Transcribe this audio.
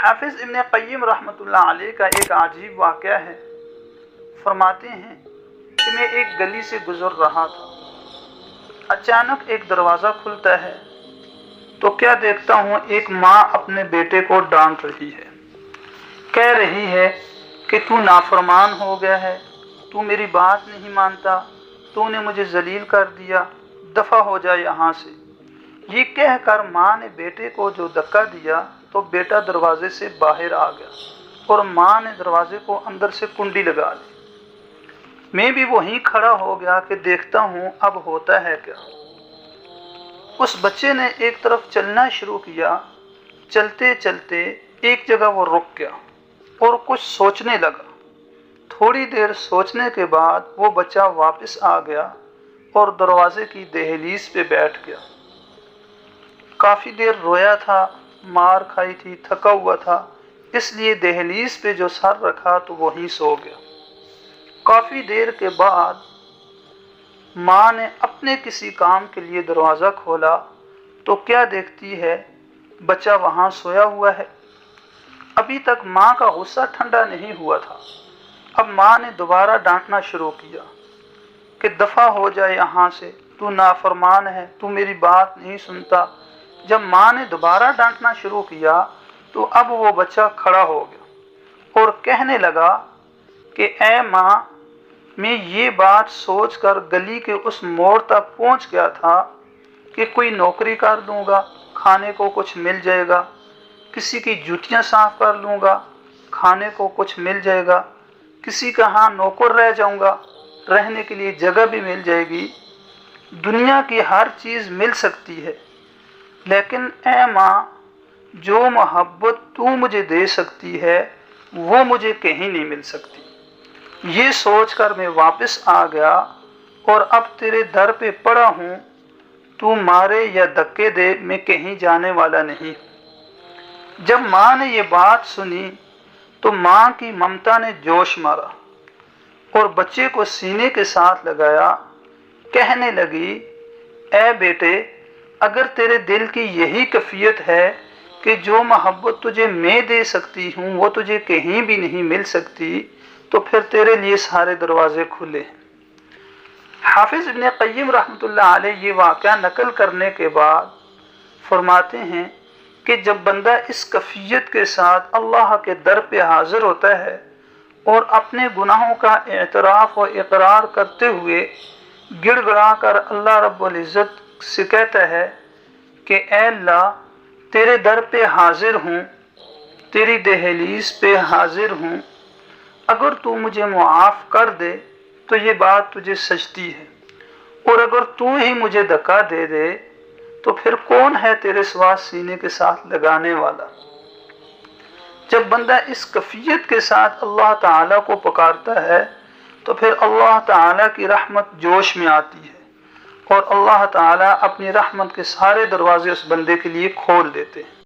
حافظ ابن قیم رحمۃ اللہ علیہ کا ایک عجیب واقعہ ہے۔ فرماتے ہیں کہ میں ایک گلی سے گزر رہا تھا، اچانک ایک دروازہ کھلتا ہے تو کیا دیکھتا ہوں، ایک ماں اپنے بیٹے کو ڈانٹ رہی ہے، کہہ رہی ہے کہ تو نافرمان ہو گیا ہے، تو میری بات نہیں مانتا، تو نے مجھے ذلیل کر دیا، دفع ہو جا یہاں سے۔ یہ کہہ کر ماں نے بیٹے کو جو دھکا دیا تو بیٹا دروازے سے باہر آ گیا اور ماں نے دروازے کو اندر سے کنڈی لگا لی۔ میں بھی وہیں کھڑا ہو گیا کہ دیکھتا ہوں اب ہوتا ہے کیا۔ اس بچے نے ایک طرف چلنا شروع کیا، چلتے چلتے ایک جگہ وہ رک گیا اور کچھ سوچنے لگا۔ تھوڑی دیر سوچنے کے بعد وہ بچہ واپس آ گیا اور دروازے کی دہلیز پہ بیٹھ گیا۔ کافی دیر رویا تھا، مار کھائی تھی، تھکا ہوا تھا، اس لیے دہلیز پہ جو سر رکھا تو وہیں سو گیا۔ کافی دیر کے بعد ماں نے اپنے کسی کام کے لیے دروازہ کھولا تو کیا دیکھتی ہے، بچہ وہاں سویا ہوا ہے۔ ابھی تک ماں کا غصہ ٹھنڈا نہیں ہوا تھا۔ اب ماں نے دوبارہ ڈانٹنا شروع کیا کہ دفع ہو جائے یہاں سے، تو نافرمان ہے، تو میری بات نہیں سنتا۔ جب ماں نے دوبارہ ڈانٹنا شروع کیا تو اب وہ بچہ کھڑا ہو گیا اور کہنے لگا کہ اے ماں، میں یہ بات سوچ کر گلی کے اس موڑ تک پہنچ گیا تھا کہ کوئی نوکری کر لوں گا، کھانے کو کچھ مل جائے گا، کسی کی جوتیاں صاف کر لوں گا، کھانے کو کچھ مل جائے گا، کسی کا ہاں نوکر رہ جاؤں گا، رہنے کے لیے جگہ بھی مل جائے گی، دنیا کی ہر چیز مل سکتی ہے، لیکن اے ماں، جو محبت تو مجھے دے سکتی ہے وہ مجھے کہیں نہیں مل سکتی۔ یہ سوچ کر میں واپس آ گیا اور اب تیرے در پہ پڑا ہوں، تو مارے یا دھکے دے، میں کہیں جانے والا نہیں۔ جب ماں نے یہ بات سنی تو ماں کی ممتا نے جوش مارا اور بچے کو سینے کے ساتھ لگایا، کہنے لگی اے بیٹے، اگر تیرے دل کی یہی کیفیت ہے کہ جو محبت تجھے میں دے سکتی ہوں وہ تجھے کہیں بھی نہیں مل سکتی، تو پھر تیرے لیے سارے دروازے کھلے ہیں۔ حافظ ابن قیم رحمۃ اللہ علیہ یہ واقعہ نقل کرنے کے بعد فرماتے ہیں کہ جب بندہ اس کیفیت کے ساتھ اللہ کے در پہ حاضر ہوتا ہے اور اپنے گناہوں کا اعتراف و اقرار کرتے ہوئے گڑ گڑا کر اللہ رب العزت سے کہتا ہے کہ اے اللہ، تیرے در پہ حاضر ہوں، تیری دہلیز پہ حاضر ہوں، اگر تو مجھے معاف کر دے تو یہ بات تجھے سجتی ہے، اور اگر تو ہی مجھے دھکا دے دے تو پھر کون ہے تیرے سوا سینے کے ساتھ لگانے والا۔ جب بندہ اس کیفیت کے ساتھ اللہ تعالیٰ کو پکارتا ہے تو پھر اللہ تعالیٰ کی رحمت جوش میں آتی ہے اور اللہ تعالیٰ اپنی رحمت کے سارے دروازے اس بندے کے لیے کھول دیتے ہیں۔